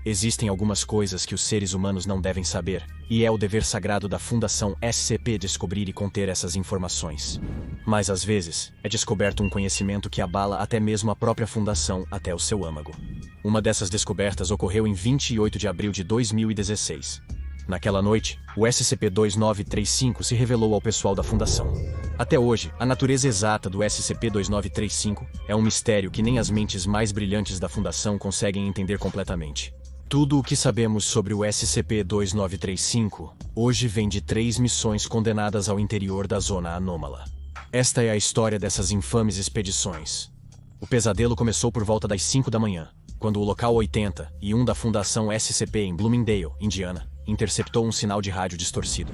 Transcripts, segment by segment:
Existem algumas coisas que os seres humanos não devem saber, e é o dever sagrado da Fundação SCP descobrir e conter essas informações. Mas às vezes, é descoberto um conhecimento que abala até mesmo a própria Fundação até o seu âmago. Uma dessas descobertas ocorreu em 28 de abril de 2016. Naquela noite, o SCP-2935 se revelou ao pessoal da Fundação. Até hoje, a natureza exata do SCP-2935 é um mistério que nem as mentes mais brilhantes da Fundação conseguem entender completamente. Tudo o que sabemos sobre o SCP-2935 hoje vem de 3 missões condenadas ao interior da Zona Anômala. Esta é a história dessas infames expedições. O pesadelo começou por volta das 5 da manhã, quando o Local 81 da Fundação SCP em Bloomingdale, Indiana, interceptou um sinal de rádio distorcido.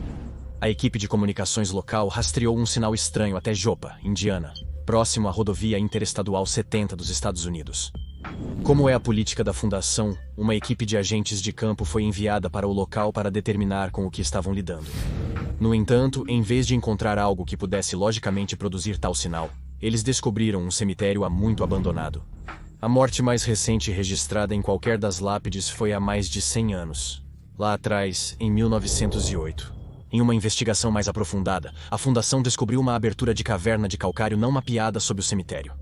A equipe de comunicações local rastreou um sinal estranho até Joppa, Indiana, próximo à rodovia interestadual 70 dos Estados Unidos. Como é a política da Fundação, uma equipe de agentes de campo foi enviada para o local para determinar com o que estavam lidando. No entanto, em vez de encontrar algo que pudesse logicamente produzir tal sinal, eles descobriram um cemitério há muito abandonado. A morte mais recente registrada em qualquer das lápides foi há mais de 100 anos. Lá atrás, em 1908. Em uma investigação mais aprofundada, a Fundação descobriu uma abertura de caverna de calcário não mapeada sob o cemitério.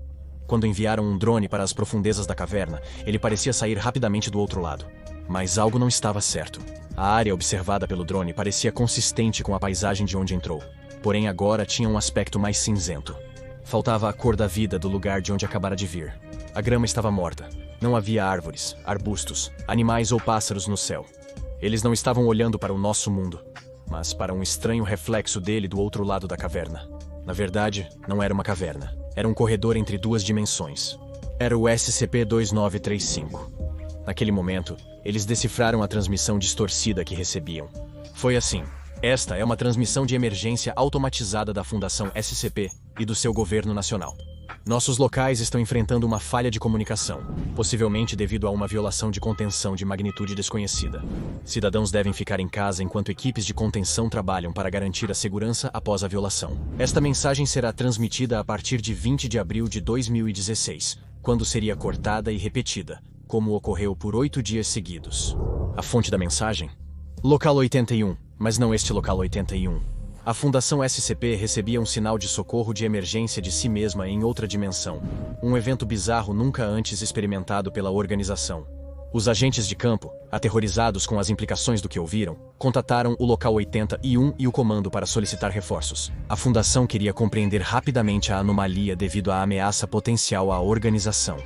Quando enviaram um drone para as profundezas da caverna, ele parecia sair rapidamente do outro lado. Mas algo não estava certo. A área observada pelo drone parecia consistente com a paisagem de onde entrou. Porém agora tinha um aspecto mais cinzento. Faltava a cor da vida do lugar de onde acabara de vir. A grama estava morta. Não havia árvores, arbustos, animais ou pássaros no céu. Eles não estavam olhando para o nosso mundo, mas para um estranho reflexo dele do outro lado da caverna. Na verdade, não era uma caverna. Era um corredor entre 2 dimensões. Era o SCP-2935. Naquele momento, eles decifraram a transmissão distorcida que recebiam. Foi assim. Esta é uma transmissão de emergência automatizada da Fundação SCP e do seu governo nacional. Nossos locais estão enfrentando uma falha de comunicação, possivelmente devido a uma violação de contenção de magnitude desconhecida. Cidadãos devem ficar em casa enquanto equipes de contenção trabalham para garantir a segurança após a violação. Esta mensagem será transmitida a partir de 20 de abril de 2016, quando seria cortada e repetida, como ocorreu por 8 dias seguidos. A fonte da mensagem? Local 81, mas não este Local 81. A Fundação SCP recebia um sinal de socorro de emergência de si mesma em outra dimensão, um evento bizarro nunca antes experimentado pela organização. Os agentes de campo, aterrorizados com as implicações do que ouviram, contataram o Local 81 e o comando para solicitar reforços. A Fundação queria compreender rapidamente a anomalia devido à ameaça potencial à organização.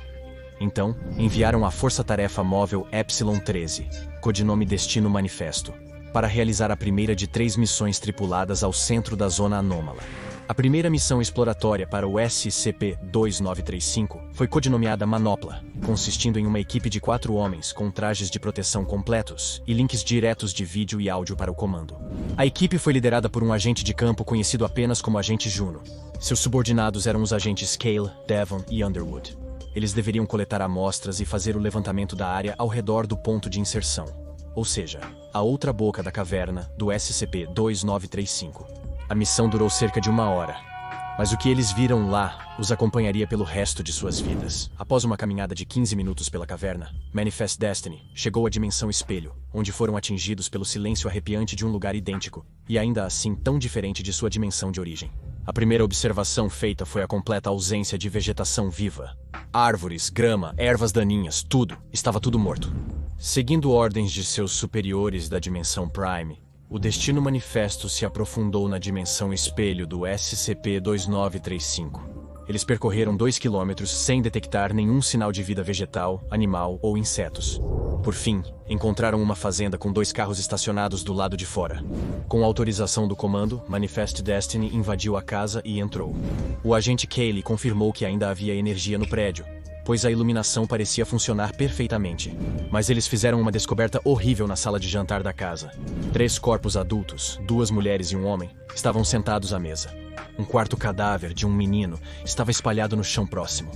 Então, enviaram a Força-Tarefa Móvel Epsilon 13, codinome Destino Manifesto, para realizar a primeira de 3 missões tripuladas ao centro da Zona Anômala. A primeira missão exploratória para o SCP-2935 foi codinomeada Manopla, consistindo em uma equipe de 4 homens com trajes de proteção completos e links diretos de vídeo e áudio para o comando. A equipe foi liderada por um agente de campo conhecido apenas como Agente Juno. Seus subordinados eram os agentes Cale, Devon e Underwood. Eles deveriam coletar amostras e fazer o levantamento da área ao redor do ponto de inserção, ou seja, a outra boca da caverna do SCP-2935. A missão durou cerca de 1 hora, mas o que eles viram lá os acompanharia pelo resto de suas vidas. Após uma caminhada de 15 minutos pela caverna, Manifest Destiny chegou à dimensão espelho, onde foram atingidos pelo silêncio arrepiante de um lugar idêntico, e ainda assim tão diferente de sua dimensão de origem. A primeira observação feita foi a completa ausência de vegetação viva. Árvores, grama, ervas daninhas, estava tudo morto. Seguindo ordens de seus superiores da dimensão Prime, o Destino Manifesto se aprofundou na dimensão espelho do SCP-2935. Eles percorreram 2 quilômetros sem detectar nenhum sinal de vida vegetal, animal ou insetos. Por fim, encontraram uma fazenda com 2 carros estacionados do lado de fora. Com autorização do comando, Manifest Destiny invadiu a casa e entrou. O agente Cale confirmou que ainda havia energia no prédio, pois a iluminação parecia funcionar perfeitamente. Mas eles fizeram uma descoberta horrível na sala de jantar da casa. 3 corpos adultos, 2 mulheres e um homem, estavam sentados à mesa. Um quarto cadáver de um menino estava espalhado no chão próximo.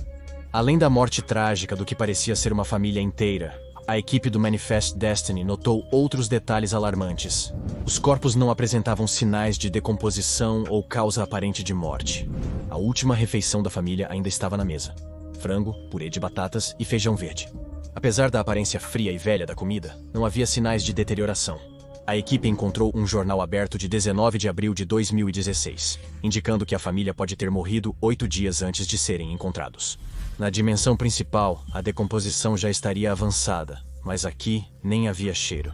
Além da morte trágica do que parecia ser uma família inteira, a equipe do Manifest Destiny notou outros detalhes alarmantes. Os corpos não apresentavam sinais de decomposição ou causa aparente de morte. A última refeição da família ainda estava na mesa: frango, purê de batatas e feijão verde. Apesar da aparência fria e velha da comida, não havia sinais de deterioração. A equipe encontrou um jornal aberto de 19 de abril de 2016, indicando que a família pode ter morrido 8 dias antes de serem encontrados. Na dimensão principal, a decomposição já estaria avançada, mas aqui nem havia cheiro.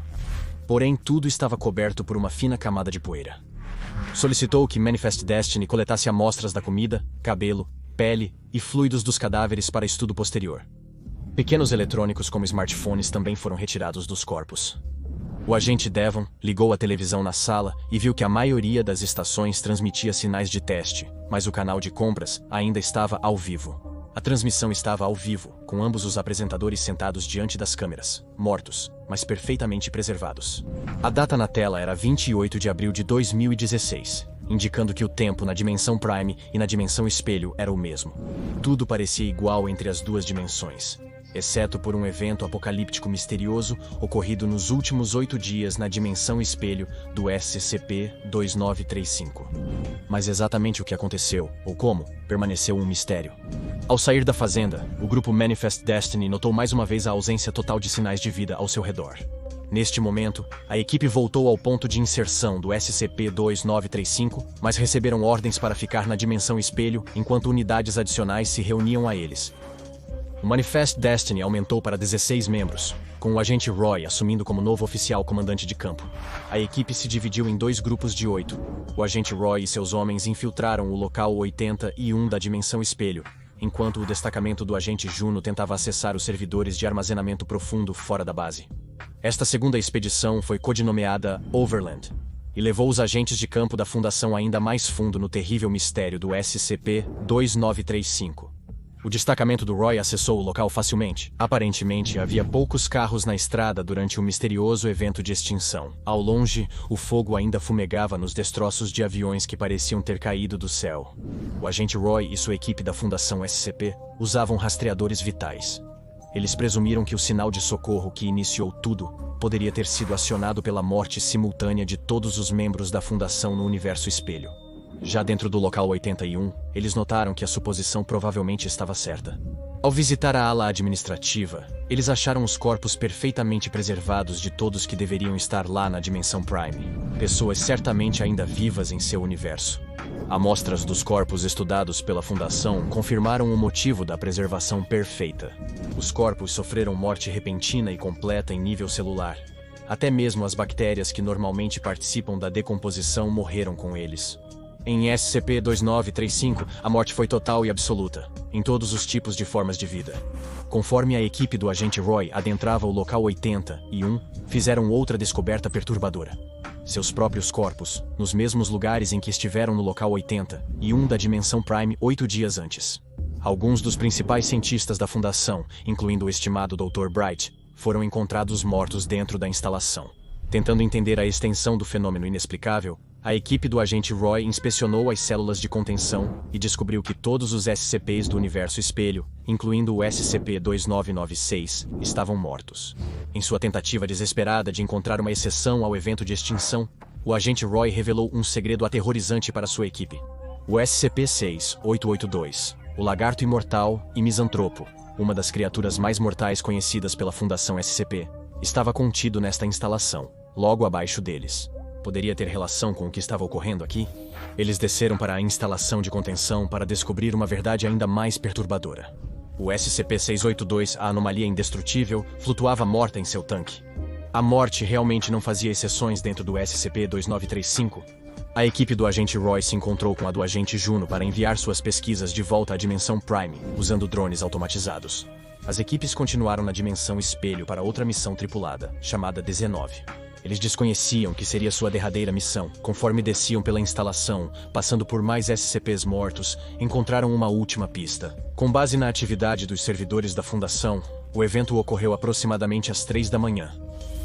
Porém, tudo estava coberto por uma fina camada de poeira. Solicitou que Manifest Destiny coletasse amostras da comida, cabelo, pele e fluidos dos cadáveres para estudo posterior. Pequenos eletrônicos como smartphones também foram retirados dos corpos. O agente Devon ligou a televisão na sala e viu que a maioria das estações transmitia sinais de teste, mas o canal de compras ainda estava ao vivo. A transmissão estava ao vivo, com ambos os apresentadores sentados diante das câmeras, mortos, mas perfeitamente preservados. A data na tela era 28 de abril de 2016, indicando que o tempo na dimensão Prime e na dimensão espelho era o mesmo. Tudo parecia igual entre as duas dimensões, exceto por um evento apocalíptico misterioso ocorrido nos últimos 8 dias na dimensão espelho do SCP-2935. Mas exatamente o que aconteceu, ou como, permaneceu um mistério. Ao sair da fazenda, o grupo Manifest Destiny notou mais uma vez a ausência total de sinais de vida ao seu redor. Neste momento, a equipe voltou ao ponto de inserção do SCP-2935, mas receberam ordens para ficar na dimensão espelho enquanto unidades adicionais se reuniam a eles. O Manifest Destiny aumentou para 16 membros, com o agente Roy assumindo como novo oficial comandante de campo. A equipe se dividiu em 2 grupos de 8. O agente Roy e seus homens infiltraram o local 81 da dimensão espelho, enquanto o destacamento do agente Juno tentava acessar os servidores de armazenamento profundo fora da base. Esta segunda expedição foi codinomeada Overland e levou os agentes de campo da Fundação ainda mais fundo no terrível mistério do SCP-2935. O destacamento do Roy acessou o local facilmente. Aparentemente, havia poucos carros na estrada durante o misterioso evento de extinção. Ao longe, o fogo ainda fumegava nos destroços de aviões que pareciam ter caído do céu. O agente Roy e sua equipe da Fundação SCP usavam rastreadores vitais. Eles presumiram que o sinal de socorro que iniciou tudo poderia ter sido acionado pela morte simultânea de todos os membros da Fundação no universo espelho. Já dentro do local 81, eles notaram que a suposição provavelmente estava certa. Ao visitar a ala administrativa, eles acharam os corpos perfeitamente preservados de todos que deveriam estar lá na dimensão Prime. Pessoas certamente ainda vivas em seu universo. Amostras dos corpos estudados pela Fundação confirmaram o motivo da preservação perfeita. Os corpos sofreram morte repentina e completa em nível celular. Até mesmo as bactérias que normalmente participam da decomposição morreram com eles. Em SCP-2935, a morte foi total e absoluta, em todos os tipos de formas de vida. Conforme a equipe do agente Roy adentrava o local 81, fizeram outra descoberta perturbadora. Seus próprios corpos, nos mesmos lugares em que estiveram no local 81 da dimensão Prime 8 dias antes. Alguns dos principais cientistas da Fundação, incluindo o estimado Dr. Bright, foram encontrados mortos dentro da instalação. Tentando entender a extensão do fenômeno inexplicável, a equipe do agente Roy inspecionou as células de contenção e descobriu que todos os SCPs do universo espelho, incluindo o SCP-2996, estavam mortos. Em sua tentativa desesperada de encontrar uma exceção ao evento de extinção, o agente Roy revelou um segredo aterrorizante para sua equipe. O SCP-6882, o Lagarto Imortal e Misantropo, uma das criaturas mais mortais conhecidas pela Fundação SCP, estava contido nesta instalação, logo abaixo deles. Poderia ter relação com o que estava ocorrendo aqui? Eles desceram para a instalação de contenção para descobrir uma verdade ainda mais perturbadora. O SCP-682, a anomalia indestrutível, flutuava morta em seu tanque. A morte realmente não fazia exceções dentro do SCP-2935? A equipe do agente Roy se encontrou com a do agente Juno para enviar suas pesquisas de volta à dimensão Prime, usando drones automatizados. As equipes continuaram na dimensão espelho para outra missão tripulada, chamada 19. Eles desconheciam que seria sua derradeira missão. Conforme desciam pela instalação, passando por mais SCPs mortos, encontraram uma última pista. Com base na atividade dos servidores da Fundação, o evento ocorreu aproximadamente às 3 da manhã.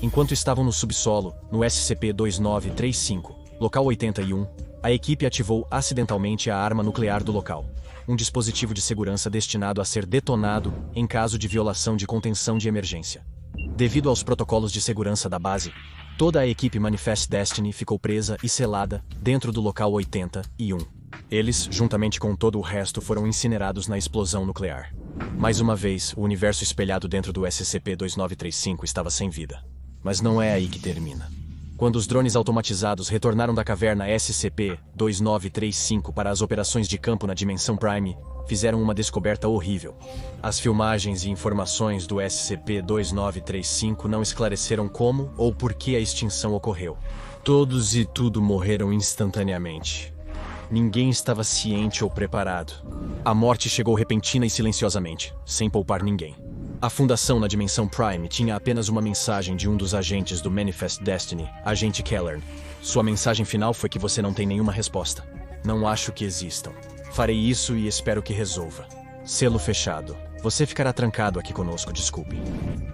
Enquanto estavam no subsolo, no SCP-2935, local 81, a equipe ativou acidentalmente a arma nuclear do local. Um dispositivo de segurança destinado a ser detonado em caso de violação de contenção de emergência. Devido aos protocolos de segurança da base, toda a equipe Manifest Destiny ficou presa e selada dentro do local 81. Eles, juntamente com todo o resto, foram incinerados na explosão nuclear. Mais uma vez, o universo espelhado dentro do SCP-2935 estava sem vida. Mas não é aí que termina. Quando os drones automatizados retornaram da caverna SCP-2935 para as operações de campo na Dimensão Prime, fizeram uma descoberta horrível. As filmagens e informações do SCP-2935 não esclareceram como ou por que a extinção ocorreu. Todos e tudo morreram instantaneamente. Ninguém estava ciente ou preparado. A morte chegou repentina e silenciosamente, sem poupar ninguém. A fundação na Dimensão Prime tinha apenas uma mensagem de um dos agentes do Manifest Destiny, Agente Keller. Sua mensagem final foi que você não tem nenhuma resposta. Não acho que existam. Farei isso e espero que resolva. Selo fechado. Você ficará trancado aqui conosco, desculpe.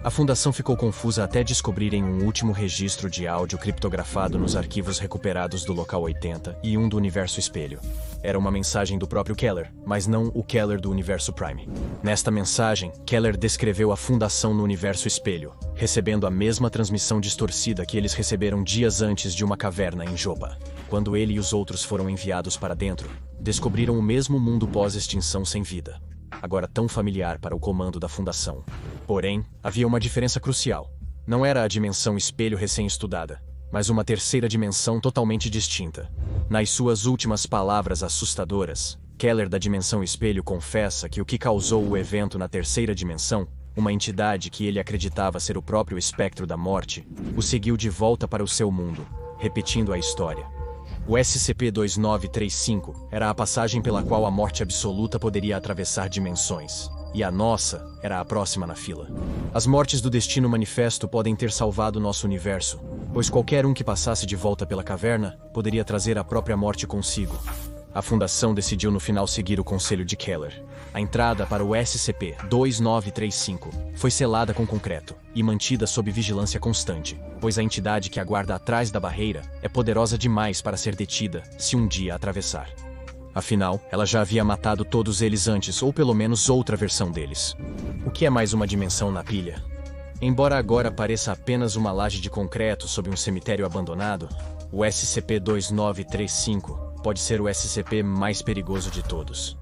A Fundação ficou confusa até descobrirem um último registro de áudio criptografado nos arquivos recuperados do Local 80 e um do Universo Espelho. Era uma mensagem do próprio Keller, mas não o Keller do Universo Prime. Nesta mensagem, Keller descreveu a Fundação no Universo Espelho, recebendo a mesma transmissão distorcida que eles receberam dias antes de uma caverna em Jopa. Quando ele e os outros foram enviados para dentro, descobriram o mesmo mundo pós-extinção sem vida, agora tão familiar para o comando da Fundação. Porém, havia uma diferença crucial. Não era a Dimensão Espelho recém-estudada, mas uma terceira dimensão totalmente distinta. Nas suas últimas palavras assustadoras, Keller da Dimensão Espelho confessa que o que causou o evento na terceira dimensão, uma entidade que ele acreditava ser o próprio espectro da morte, o seguiu de volta para o seu mundo, repetindo a história. O SCP-2935 era a passagem pela qual a morte absoluta poderia atravessar dimensões, e a nossa era a próxima na fila. As mortes do Destino Manifesto podem ter salvado nosso universo, pois qualquer um que passasse de volta pela caverna poderia trazer a própria morte consigo. A Fundação decidiu no final seguir o conselho de Keller. A entrada para o SCP-2935 foi selada com concreto e mantida sob vigilância constante, pois a entidade que aguarda atrás da barreira é poderosa demais para ser detida se um dia atravessar. Afinal, ela já havia matado todos eles antes, ou pelo menos outra versão deles. O que é mais uma dimensão na pilha? Embora agora pareça apenas uma laje de concreto sob um cemitério abandonado, o SCP-2935 pode ser o SCP mais perigoso de todos.